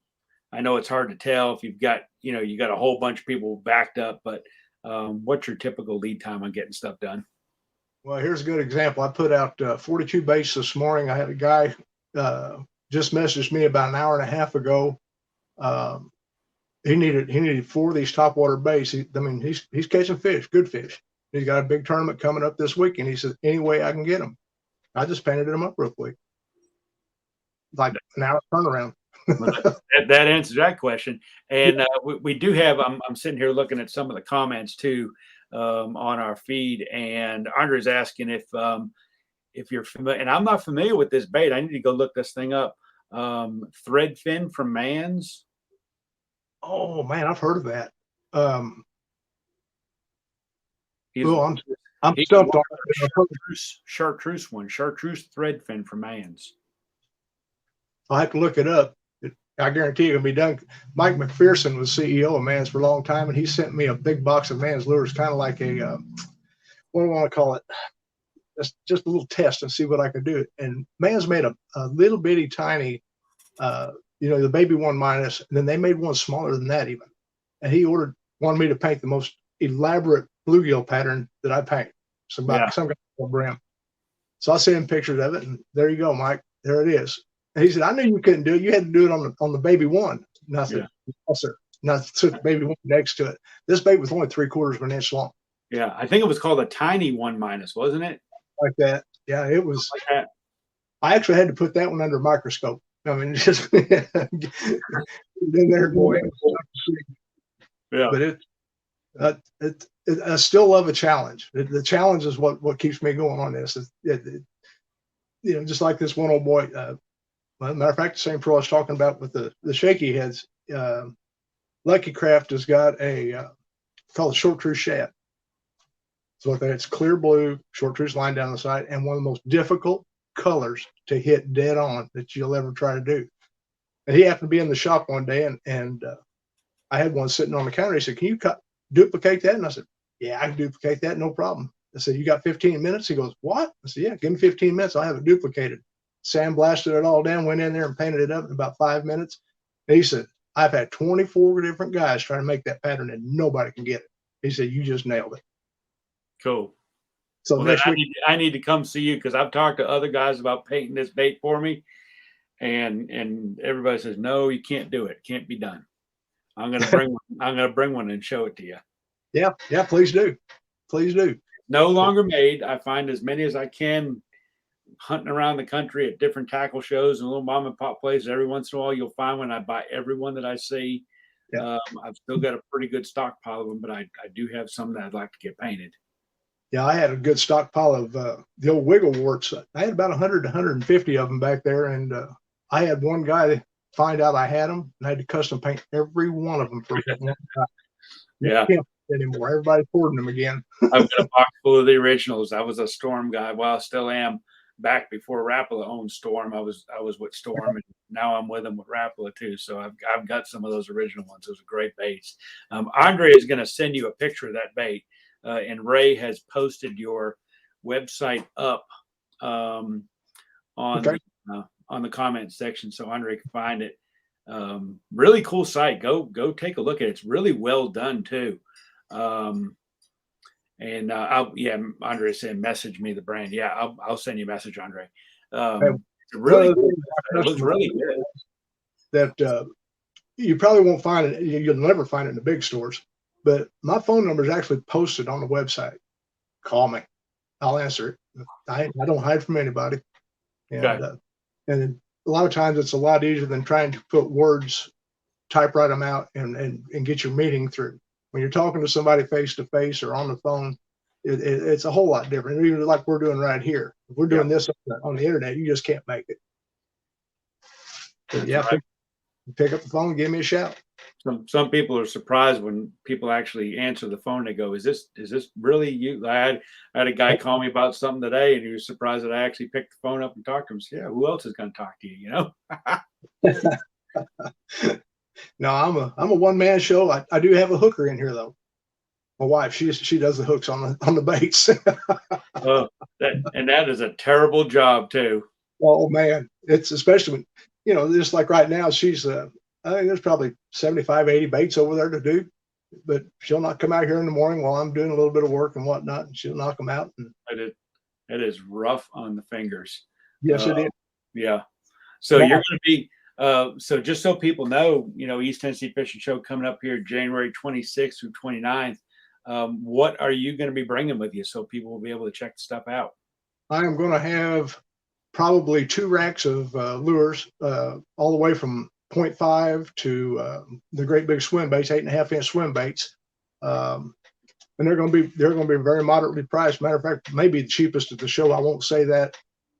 I know it's hard to tell if you've got, you got a whole bunch of people backed up, but what's your typical lead time on getting stuff done?" Well, here's a good example. I put out 42 baits this morning. I had a guy just messaged me about an hour and a half ago. He needed 4 of these topwater baits. He's catching fish, good fish. He's got a big tournament coming up this week, and he says, any way I can get them. I just painted them up real quick, like an hour turnaround. That answers that question. And we do have. I'm sitting here looking at some of the comments too on our feed, and Andre's asking if you're familiar. And I'm not familiar with this bait. I need to go look this thing up. Thread fin from Mans. Oh man, I've heard of that. I'm he's stumped on chartreuse thread fin from Mans. I'll have to look it up. I guarantee it'll be done. Mike McPherson was CEO of Mans for a long time, and he sent me a big box of Mans lures, kind of like a what do I want to call it? Just a little test and see what I could do. And Mans made a little bitty tiny, the baby 1-, and then they made one smaller than that even. And he wanted me to paint the most elaborate bluegill pattern that I paint. Some kind of brim. So I sent him pictures of it, and there you go, Mike. There it is. And he said, I knew you couldn't do it. You had to do it on the baby 1. And I said, yes, sir. And I took the baby 1 next to it. This bait was only 3/4 of an inch long. Yeah, I think it was called a tiny 1-, wasn't it? Like that. Yeah, it was. Like that. I actually had to put that one under a microscope. I mean, just in there, boy. Yeah. But I still love a challenge. The challenge is what keeps me going on this. Just like this one old boy. Matter of fact, the same pro I was talking about with the shaky heads. Lucky Craft has got a called a chartreuse shad. So it's clear blue, chartreuse line down the side, and one of the most difficult colors to hit dead on that you'll ever try to do. And he happened to be in the shop one day, and I had one sitting on the counter. He said, "Can you duplicate that?" And I said, "Yeah, I can duplicate that, no problem." I said, "You got 15 minutes?" He goes, "What?" I said, "Yeah, give me 15 minutes. I'll have it duplicated." Sandblasted it all down, went in there and painted it up in about 5 minutes. And he said, "I've had 24 different guys trying to make that pattern, and nobody can get it." He said, "You just nailed it." Cool. So well, next week, I need to come see you, because I've talked to other guys about painting this bait for me, and everybody says, "No, you can't do it. It can't be done." I'm gonna bring one. I'm gonna bring one and show it to you. Yeah, please do. Please do. No longer made. I find as many as I can hunting around the country at different tackle shows and little mom and pop places. Every once in a while, you'll find one. I buy every one that I see. Yeah. I've still got a pretty good stockpile of them, but I do have some that I'd like to get painted. Yeah, I had a good stockpile of the old wiggle warts. I had about 100 to 150 of them back there, and I had one guy find out I had them, and I had to custom paint every one of them for one time. Yeah. Can't anymore. Everybody's hoarding them again. I've got a box full of the originals. I was a Storm guy. Well, I still am. Back before Rapala owned Storm, I was with Storm, and now I'm with them with Rapala too. So I've got some of those original ones. Those are great baits. Andre is going to send you a picture of that bait, and Ray has posted your website up on the comment section, so Andre can find it. Really cool site. Go take a look at it. It's really well done too. Andre said, message me the brand. Yeah, I'll send you a message, Andre. It looks really good. That you probably won't find it. You'll never find it in the big stores. But my phone number is actually posted on the website. Call me. I'll answer it. I don't hide from anybody. And, okay. And a lot of times it's a lot easier than trying to put words, typewrite them out, and get your meeting through. When you're talking to somebody face to face or on the phone, it's a whole lot different. Even like we're doing right here. If we're doing this on the internet, you just can't make it. But yeah, right. pick up the phone, give me a shout. Some people are surprised when people actually answer the phone. They go, "Is this really you?" I had a guy call me about something today, and he was surprised that I actually picked the phone up and talked to him. So, yeah, who else is going to talk to you? You know? No, I'm a one man show. I do have a hooker in here though. My wife, she does the hooks on the baits. Oh, that is a terrible job too. Oh man, it's especially when, just like right now, she's I think there's probably 75, 80 baits over there to do, but she'll not come out here in the morning while I'm doing a little bit of work and whatnot, and she'll knock them out. And It is rough on the fingers. yes, it is. Yeah. So Wow. you're going to be so just so people know, East Tennessee Fishing Show coming up here January 26th through 29th. What are you going to be bringing with you so people will be able to check the stuff out? I am going to have probably 2 racks of lures, all the way from 0.5 to the great big swim baits, 8.5-inch swim baits. And they're going to be very moderately priced. Matter of fact, maybe the cheapest at the show. I won't say that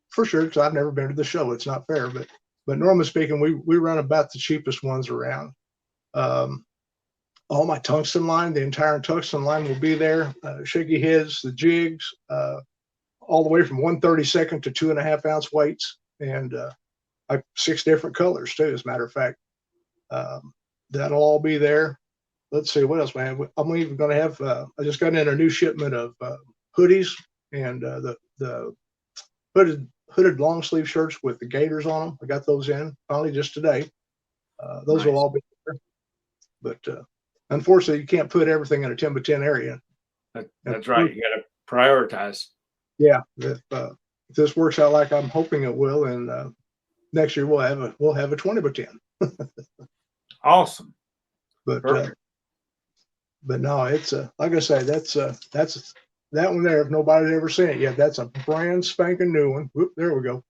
for sure because I've never been to the show. It's not fair, but normally speaking, we run about the cheapest ones around. All my tungsten line, the entire tungsten line will be there. Shaky heads, the jigs, all the way from 1/32 to 2.5-ounce weights, and 6 different colors too. As a matter of fact, that'll all be there. Let's see what else, man. I'm even going to have. I just got in a new shipment of hoodies and the hooded long sleeve shirts with the gators on them. I got those in finally just today. Those Nice. will all be there. But unfortunately, you can't put everything in a 10x10 area. That's right. You got to prioritize. Yeah, if this works out like I'm hoping it will, and next year we'll have a 20x10. Awesome. But Perfect. but no, it's like I say, that's that one there. If nobody's ever seen it yet, that's a brand spanking new one. Whoop, there we go.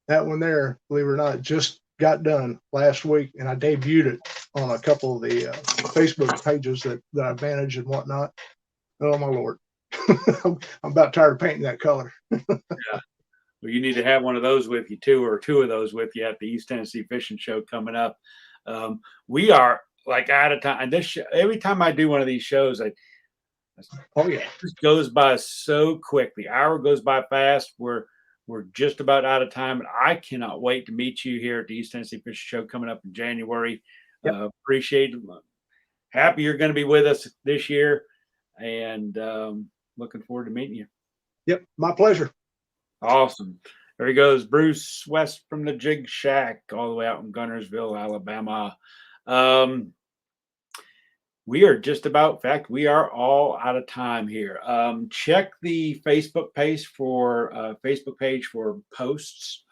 That one there, believe it or not, just got done last week, and I debuted it on a couple of the Facebook pages that I manage and whatnot. Oh my Lord. I'm about tired of painting that color. Yeah. Well, you need to have one of those with you too, or 2 of those with you at the East Tennessee Fishing Show coming up. We are like out of time. And every time I do one of these shows, Oh yeah, it just goes by so quick. The hour goes by fast. We're just about out of time, and I cannot wait to meet you here at the East Tennessee Fishing Show coming up in January. Yep. Appreciate it. Happy you're going to be with us this year, and looking forward to meeting you. Yep, my pleasure. Awesome. There he goes, Bruce West from the Jig Shack, all the way out in Gunnersville, Alabama. We are just about, in fact, we are all out of time here. Check the Facebook page for posts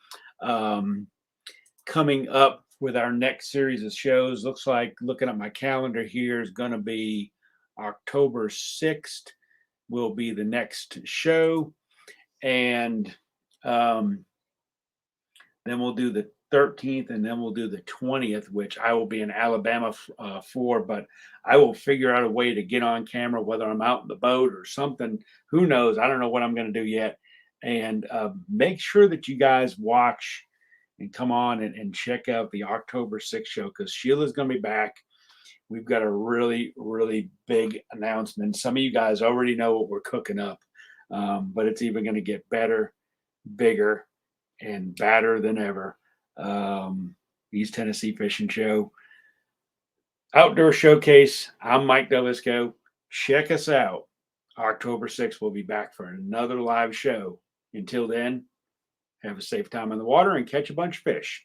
coming up with our next series of shows. Looks like, looking at my calendar here, is going to be October 6th will be the next show. And then we'll do the 13th, and then we'll do the 20th, which I will be in Alabama for, but I will figure out a way to get on camera, whether I'm out in the boat or something. Who knows? I don't know what I'm going to do yet. And make sure that you guys watch and come on and check out the October 6th show, because Sheila's going to be back. We've got a really, really big announcement. Some of you guys already know what we're cooking up, but it's even going to get better, bigger, and badder than ever. East Tennessee Fishing Show Outdoor Showcase. I'm Mike DelVisco. Check us out. October 6th, we'll be back for another live show. Until then, have a safe time on the water and catch a bunch of fish.